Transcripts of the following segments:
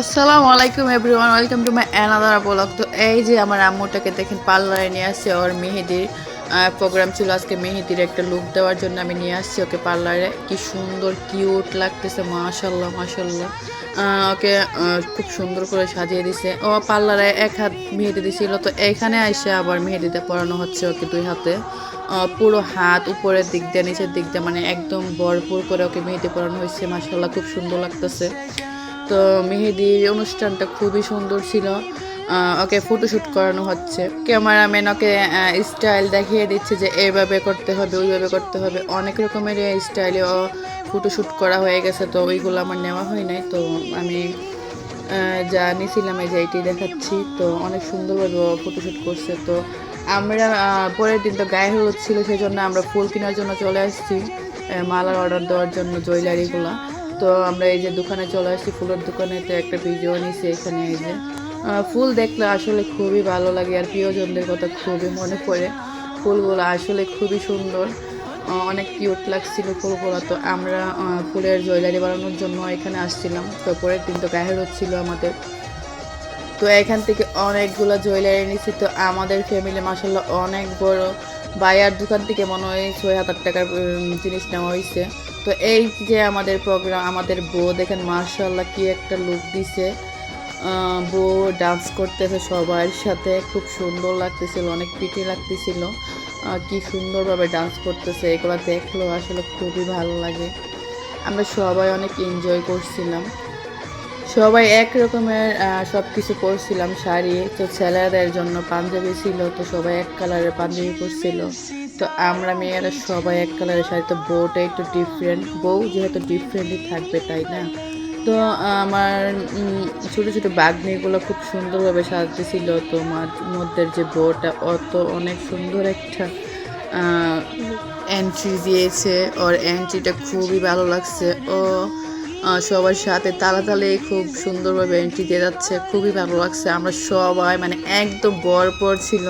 আসসালামু আলাইকুম everyone, welcome to my another blog. তো এই যে আমার আম্মুটাকে দেখেন পার্লারে নিয়ে আসছে। ওর মেহেদির প্রোগ্রাম ছিল আজকে। মেহেদির একটা লুক দেওয়ার জন্য আমি নিয়ে আসছি ওকে পার্লারে। কি সুন্দর কিউট লাগতেছে, মাশাল্লাহ মাশাল্লাহ। ওকে খুব সুন্দর করে সাজিয়ে দিছে। ও পার্লারে এক হাত মেহেদি দিছিল, তো এখানে এসে আবার মেহেদিতে পরানো হচ্ছে ওকে দুই হাতে। পুরো হাত উপরের দিক দিয়ে নিচের দিক দিয়ে মানে একদম ভরপুর করে ওকে মেহেদি পরানো হয়েছে। মাশাল্লাহ খুব সুন্দর লাগতেছে। তো মেহেদির অনুষ্ঠানটা খুবই সুন্দর ছিল। ওকে ফটোশ্যুট করানো হচ্ছে, ক্যামেরাম্যান ওকে স্টাইল দেখিয়ে দিচ্ছে যে এইভাবে করতে হবে ওইভাবে করতে হবে। অনেক রকমের স্টাইলে ও ফটোশ্যুট করা হয়ে গেছে, তো ওইগুলো আমার নেওয়া হয় নাই। তো আমি যা নিয়েছিলাম এই যে এইটি দেখাচ্ছি। তো অনেক সুন্দরভাবে ও ফটোশ্যুট করছে। তো আমরা পরের দিন তো গায়ে হলুদ ছিল, সেই জন্য আমরা ফুল কেনার জন্য চলে আসছি, মালার অর্ডার দেওয়ার জন্য জুয়েলারিগুলো। তো আমরা এই যে দোকানে চলে আসছি, ফুলের দোকানে। তো একটা ভিডিও নিয়েছি এখানে। এই যে ফুল দেখলে আসলে খুবই ভালো লাগে, আর প্রিয়জনদের কথা খুবই মনে পড়ে। ফুলগুলো আসলে খুবই সুন্দর, অনেক কিউট লাগছিল ফুলগুলো। তো আমরা ফুলের জুয়েলারি বানানোর জন্য এখানে আসছিলাম। তো পরের দিন তো গায়ে হচ্ছিল আমাদের। তো এখান থেকে অনেকগুলো জুয়েলারি নিচ্ছি। তো আমাদের ফ্যামিলি মাসাল্লাহ অনেক বড়। বাইয়ার দোকান থেকে মনে হয় 6,000 টাকার জিনিস নেওয়া হয়েছে। তো এই যে আমাদের প্রোগ্রাম, আমাদের বউ দেখেন মাশাল্লাহ কি একটা লুক দিছে। বউ ডান্স করতেছে সবার সাথে, খুব সুন্দর লাগতেছিল, অনেক পিটি লাগতেছিল। কি সুন্দরভাবে ডান্স করতেছে, এগুলো দেখলেও আসলে খুবই ভালো লাগে। আমরা সবাই অনেক এনজয় করছিলাম। সবাই এক রকমের সব কিছু পরছিলাম শাড়ি। তো ছেলেদের জন্য পাঞ্জাবি ছিল, তো সবাই এক কালারের পাঞ্জাবি পরছিল। তো আমরা মেয়েরা সবাই এক কালারের শাড়ি। তো বউটা একটু ডিফারেন্ট, বউ যেহেতু ডিফারেন্টই থাকবে তাই না। তো আমার ছোটো ছোটো বাগনিগুলো খুব সুন্দরভাবে সাজতেছিল। তো মধ্যে যে বউটা অত অনেক সুন্দর একটা এন্ট্রি দিয়েছে। ওর এন্ট্রিটা খুবই ভালো লাগছে। ও সবার সাথে তালে খুব সুন্দরভাবে এন্ট্রি দিয়ে যাচ্ছে, খুবই ভালো লাগছে। আমরা সবাই মানে একদম ভরপুর ছিল।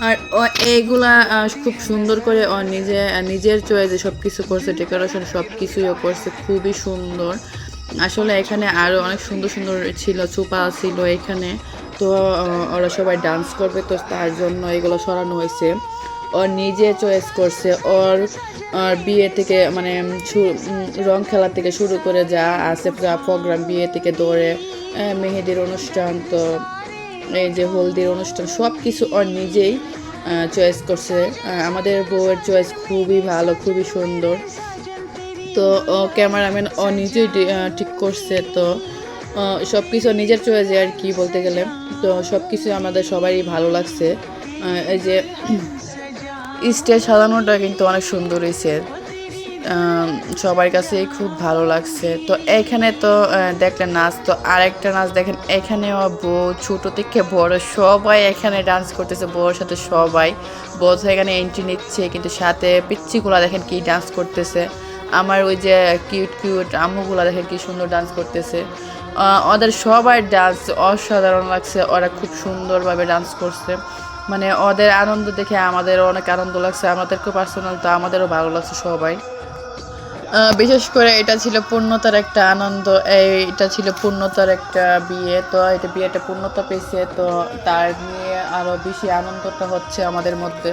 আর ও এইগুলা খুব সুন্দর করে ও নিজের চয়েসে সব কিছু করছে, ডেকোরেশন সব কিছুই ও করছে খুবই সুন্দর। আসলে এখানে আরও অনেক সুন্দর সুন্দর ছিল, চুপা ছিল এখানে। তো ওরা সবাই ডান্স করবে, তো তার জন্য এগুলো সরানো হয়েছে। ওর নিজে চয়েস করছে। ওর বিয়ে থেকে মানে রং খেলা থেকে শুরু করে যা আছে প্রোগ্রাম, বিয়ে থেকে ধরে মেহেদির অনুষ্ঠান, তো এই যে হলদির অনুষ্ঠান, সব কিছু ওর নিজেই চয়েস করছে। আমাদের বউয়ের চয়েস খুবই ভালো, খুবই সুন্দর। তো ক্যামেরাম্যান ও নিজেই ঠিক করছে। তো সব কিছু নিজের চয়েসে আর কি বলতে গেলে। তো সব কিছু আমাদের সবারই ভালো লাগছে। এই যে স্টেজ সাজানোটা কিন্তু অনেক সুন্দর হয়েছে, সবার কাছেই খুব ভালো লাগছে। তো এখানে তো দেখলেন নাচ, তো আরেকটা নাচ দেখেন এখানেও বউ ছোটো থেকে বড় সবাই এখানে ডান্স করতেছে। বউর সাথে সবাই বউ এখানে এন্ট্রি নিচ্ছে, কিন্তু সাথে পিচ্চিগুলা দেখেন কি ডান্স করতেছে। আমার ওই যে কিউট কিউট আম্মুগুলা দেখেন কি সুন্দর ডান্স করতেছে। ওদের সবার ডান্স অসাধারণ লাগছে, ওরা খুব সুন্দরভাবে ডান্স করছে। মানে ওদের আনন্দ দেখে আমাদেরও অনেক আনন্দ লাগছে, আমাদেরকেও পার্সোনাল তো আমাদেরও ভালো লাগছে সবাই। বিশেষ করে এটা ছিল পূর্ণতার একটা আনন্দ, এটা ছিল পূর্ণতার একটা বিয়ে। তো এটা বিয়েটা পূর্ণতা পেয়েছে, তো তার নিয়ে আরও বেশি আনন্দটা হচ্ছে আমাদের মধ্যে।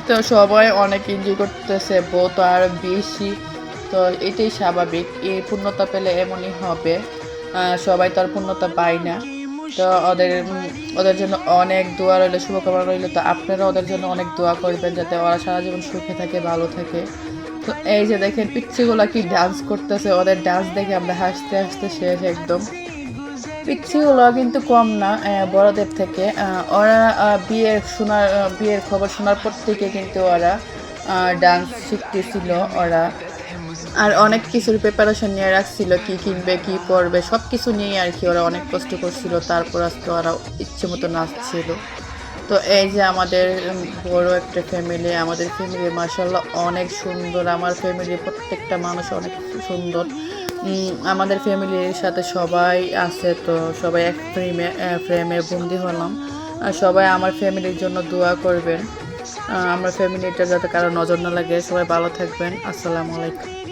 তো সবাই অনেক এনজয় করতেছে, বউ তো আরও বেশি। তো এটাই স্বাভাবিক, এই পূর্ণতা পেলে এমনই হবে। সবাই তো আর পূর্ণতা পায় না। তো ওদের জন্য অনেক দোয়া রইলো, শুভকামনা রইলো। তো আপনারা ওদের জন্য অনেক দোয়া করবেন যাতে ওরা সারা জীবন সুখে থাকে, ভালো থাকে। তো এই যে দেখেন পিচ্ছিগুলা কি ডান্স করতেছে, ওদের ডান্স দেখে আমরা হাসতে হাসতে শেষ একদম। পিচ্ছিগুলো কিন্তু কম না বড়দের থেকে। ওরা বিয়ের খবর শোনার পর থেকে কিন্তু ওরা ডান্স শিখতেছিল ওরা। আর অনেক কিছুর প্রিপারেশন নিয়ে রাখছিল, কি কিনবে কি পরবে সব কিছু নিয়ে আর কি। ওরা অনেক কষ্ট করছিল, তারপর আজকে ওরা ইচ্ছে মতো নাচছিল। তো এই যে আমাদের বড় একটা ফ্যামিলি, আমাদের ফ্যামিলি মাশাআল্লাহ অনেক সুন্দর। আমার ফ্যামিলির প্রত্যেকটা মানুষ অনেক সুন্দর। আমাদের ফ্যামিলির সাথে সবাই আছে, তো সবাই এক ফ্রেমে বন্দি হলাম। আর সবাই আমার ফ্যামিলির জন্য দোয়া করবেন, আমার ফ্যামিলিটা যাতে কারো নজর না লাগে। সবাই ভালো থাকবেন। আসসালামু আলাইকুম।